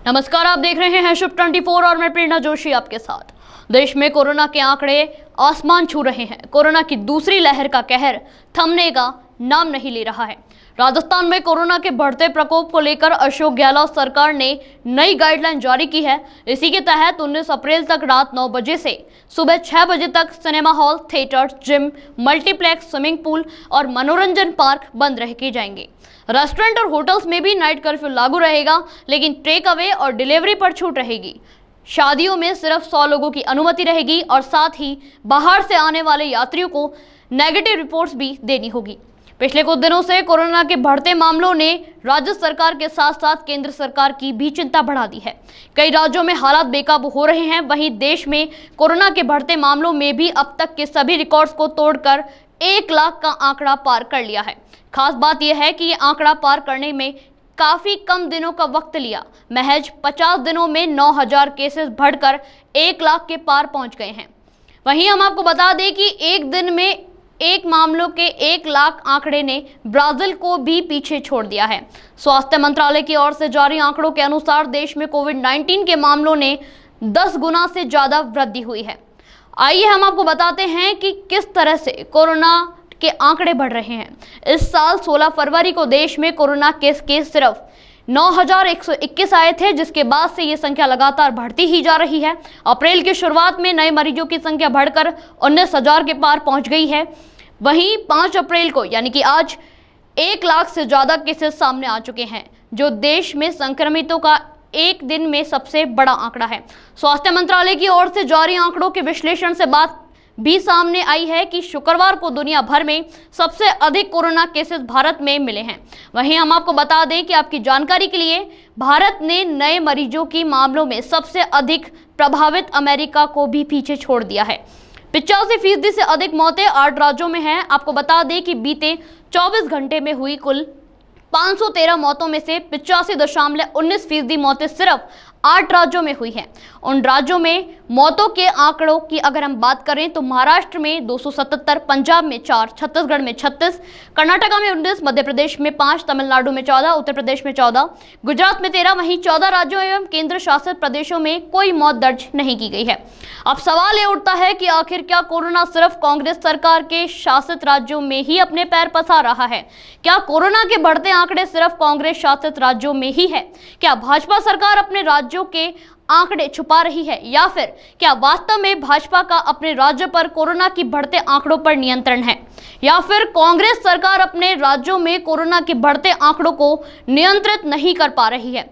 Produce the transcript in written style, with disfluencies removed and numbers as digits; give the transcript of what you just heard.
नमस्कार, आप देख रहे हैं शुभ 24 और मैं प्रेरणा जोशी आपके साथ। देश में कोरोना के आंकड़े आसमान छू रहे हैं। कोरोना की दूसरी लहर का कहर थमने का नाम नहीं ले रहा है। राजस्थान में कोरोना के बढ़ते प्रकोप को लेकर अशोक गहलोत सरकार ने नई गाइडलाइन जारी की है। इसी के तहत 19 अप्रैल तक रात 9 बजे से सुबह 6 बजे तक cinema hall, theatre, gym, multiplex, swimming pool और मनोरंजन पार्क बंद रह के जाएंगे। रेस्टोरेंट और होटल्स में भी नाइट कर्फ्यू लागू रहेगा, लेकिन टेक अवे और डिलीवरी पर छूट रहेगी। शादियों में सिर्फ 100 लोगों की अनुमति रहेगी और साथ ही बाहर से आने वाले यात्रियों को नेगेटिव रिपोर्ट्स भी देनी होगी। पिछले कुछ दिनों से कोरोना के बढ़ते मामलों ने राज्य सरकार के साथ साथ केंद्र सरकार की भी चिंता बढ़ा दी है। कई राज्यों में हालात बेकाबू हो रहे हैं। वहीं देश में कोरोना के बढ़ते मामलों में भी अब तक के सभी रिकॉर्ड्स को तोड़कर 1 लाख का आंकड़ा पार कर लिया है। खास बात यह है कि ये आंकड़ा पार करने में काफी कम दिनों का वक्त लिया। महज 50 दिनों में 9000 केसेस बढ़कर 1 लाख के पार पहुंच गए हैं। वहीं हम आपको बता दें कि एक दिन में 1 मामलों के 1 लाख आंकड़े ने ब्राजील को भी पीछे छोड़ दिया है। स्वास्थ्य मंत्रालय की ओर से जारी आंकड़ों के अनुसार देश में कोविड-19 के मामलों ने 10 गुना से ज्यादा वृद्धि हुई है। आइए हम आपको बताते हैं कि किस तरह से कोरोना के आंकड़े बढ़ रहे हैं। इस साल 16 फरवरी को देश में कोरोना के सिर्फ 9121 आए थे, जिसके बाद से ये संख्या लगातार बढ़ती ही जा रही है। अप्रैल की शुरुआत में नए मरीजों की संख्या बढ़कर 19,000 के पार पहुंच गई है। वहीं 5 अप्रैल को यानी कि आज 1 लाख से ज्यादा केसेस सामने आ चुके हैं, जो देश में संक्रमितों का एक दिन में सबसे बड़ा आंकड़ा है। स्वास्थ्य मंत्रालय की ओर से जारी आंकड़ों के विश्लेषण से बात भी सामने आई है कि शुक्रवार को दुनिया भर में सबसे अधिक कोरोना केसेस भारत में मिले हैं। वहीं हम आपको बता दें कि आपकी जानकारी के लिए भारत ने नए मरीजों की मामलों में सबसे अधिक प्रभावित अमेरिका को भी पीछे छोड़ दिया है। 85% से अधिक मौतें 8 राज्यों में हैं। आपको बता दें कि बीते 24 घंटे में हुई कुल 513 मौतों में से 85.19% मौतें सिर्फ 8 राज्यों में हुई हैं। उन राज्यों में मौतों के आंकड़ों की अगर हम बात करें तो महाराष्ट्र में 277, पंजाब में 4, छत्तीसगढ़ में 36, कर्नाटका में 19, मध्य प्रदेश में 5, तमिलनाडु में 14, उत्तर प्रदेश में 14, गुजरात में 13, वहीं 14 राज्यों एवं केंद्र शासित प्रदेशों में कोई मौत दर्ज नहीं की गई है। अब सवाल ये उठता है कि आखिर क्या कोरोना सिर्फ कांग्रेस सरकार के शासित राज्यों में ही अपने पैर पसार रहा है? क्या कोरोना के बढ़ते आंकड़े सिर्फ कांग्रेस शासित राज्यों में ही है? क्या भाजपा सरकार अपने राज्यों के आंकड़े छुपा रही है, या फिर क्या वास्तव में भाजपा का अपने राज्य पर कोरोना की बढ़ते आंकड़ों पर नियंत्रण है, या फिर कांग्रेस सरकार अपने राज्यों में कोरोना के बढ़ते आंकड़ों को नियंत्रित नहीं कर पा रही है?